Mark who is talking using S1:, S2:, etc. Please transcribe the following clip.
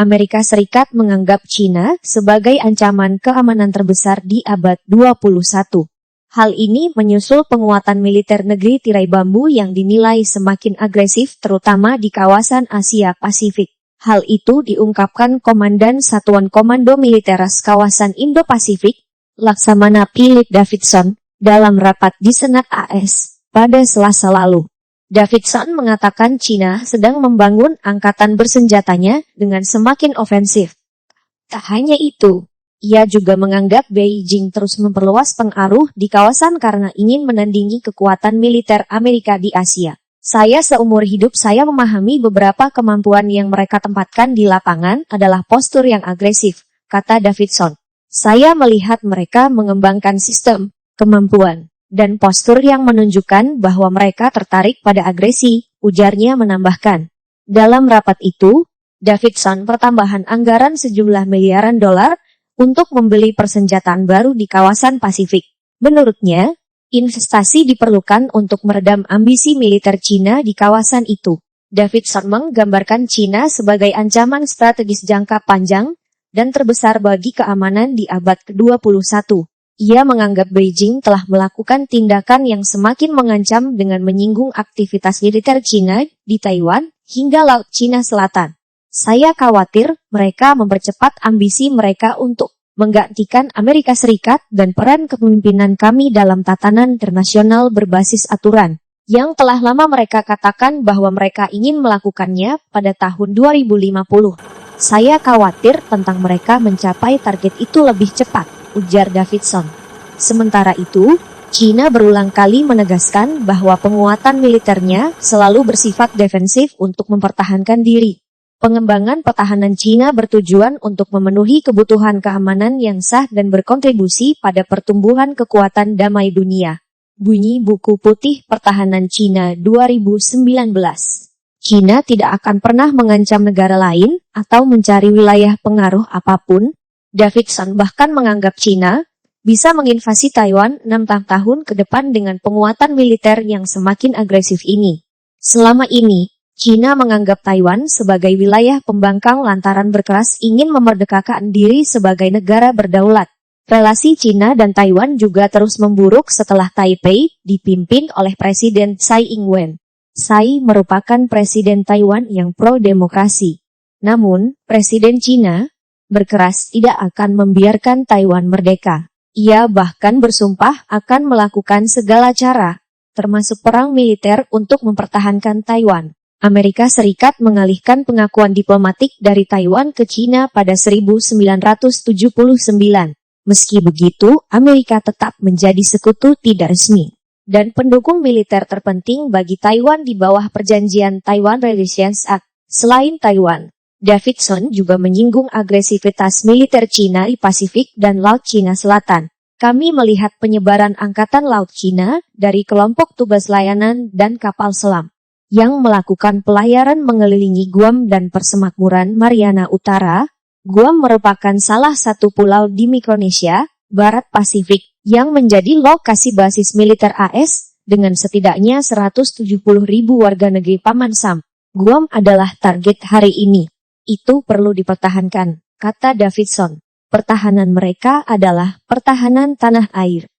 S1: Amerika Serikat menganggap China sebagai ancaman keamanan terbesar di abad 21. Hal ini menyusul penguatan militer negeri tirai bambu yang dinilai semakin agresif terutama di kawasan Asia Pasifik. Hal itu diungkapkan Komandan Satuan Komando Militer Kawasan Indo-Pasifik, Laksamana Philip Davidson, dalam rapat di Senat AS pada Selasa lalu. Davidson mengatakan China sedang membangun angkatan bersenjatanya dengan semakin ofensif. Tak hanya itu, ia juga menganggap Beijing terus memperluas pengaruh di kawasan karena ingin menandingi kekuatan militer Amerika di Asia. Saya seumur hidup saya memahami beberapa kemampuan yang mereka tempatkan di lapangan adalah postur yang agresif, kata Davidson. Saya melihat mereka mengembangkan sistem, kemampuan, dan postur yang menunjukkan bahwa mereka tertarik pada agresi, ujarnya menambahkan. Dalam rapat itu, Davidson pertambahan anggaran sejumlah miliaran dolar untuk membeli persenjataan baru di kawasan Pasifik. Menurutnya, investasi diperlukan untuk meredam ambisi militer China di kawasan itu. Davidson menggambarkan China sebagai ancaman strategis jangka panjang dan terbesar bagi keamanan di abad ke-21. Ia menganggap Beijing telah melakukan tindakan yang semakin mengancam dengan menyinggung aktivitas militer China di Taiwan hingga Laut Cina Selatan. Saya khawatir mereka mempercepat ambisi mereka untuk menggantikan Amerika Serikat dan peran kepemimpinan kami dalam tatanan internasional berbasis aturan, yang telah lama mereka katakan bahwa mereka ingin melakukannya pada tahun 2050. Saya khawatir tentang mereka mencapai target itu lebih cepat, ujar Davidson. Sementara itu, China berulang kali menegaskan bahwa penguatan militernya selalu bersifat defensif untuk mempertahankan diri. Pengembangan pertahanan China bertujuan untuk memenuhi kebutuhan keamanan yang sah dan berkontribusi pada pertumbuhan kekuatan damai dunia. Bunyi buku putih pertahanan China 2019. China tidak akan pernah mengancam negara lain atau mencari wilayah pengaruh apapun. Davidson bahkan menganggap China bisa menginvasi Taiwan 6 tahun ke depan dengan penguatan militer yang semakin agresif ini. Selama ini, China menganggap Taiwan sebagai wilayah pembangkang lantaran berkeras ingin memerdekakan diri sebagai negara berdaulat. Relasi China dan Taiwan juga terus memburuk setelah Taipei dipimpin oleh Presiden Tsai Ing-wen. Tsai merupakan Presiden Taiwan yang pro-demokrasi. Namun, Presiden China berkeras tidak akan membiarkan Taiwan merdeka. Ia bahkan bersumpah akan melakukan segala cara, termasuk perang militer untuk mempertahankan Taiwan. Amerika Serikat mengalihkan pengakuan diplomatik dari Taiwan ke China pada 1979. Meski begitu, Amerika tetap menjadi sekutu tidak resmi dan pendukung militer terpenting bagi Taiwan di bawah Perjanjian Taiwan Relations Act. Selain Taiwan, Davidson juga menyinggung agresivitas militer China di Pasifik dan Laut Cina Selatan. Kami melihat penyebaran Angkatan Laut China dari kelompok tugas layanan dan kapal selam yang melakukan pelayaran mengelilingi Guam dan Persemakmuran Mariana Utara. Guam merupakan salah satu pulau di Mikronesia, Barat Pasifik, yang menjadi lokasi basis militer AS dengan setidaknya 170.000 warga negeri Paman Sam. Guam adalah target hari ini. Itu perlu dipertahankan, kata Davidson. Pertahanan mereka adalah pertahanan tanah air.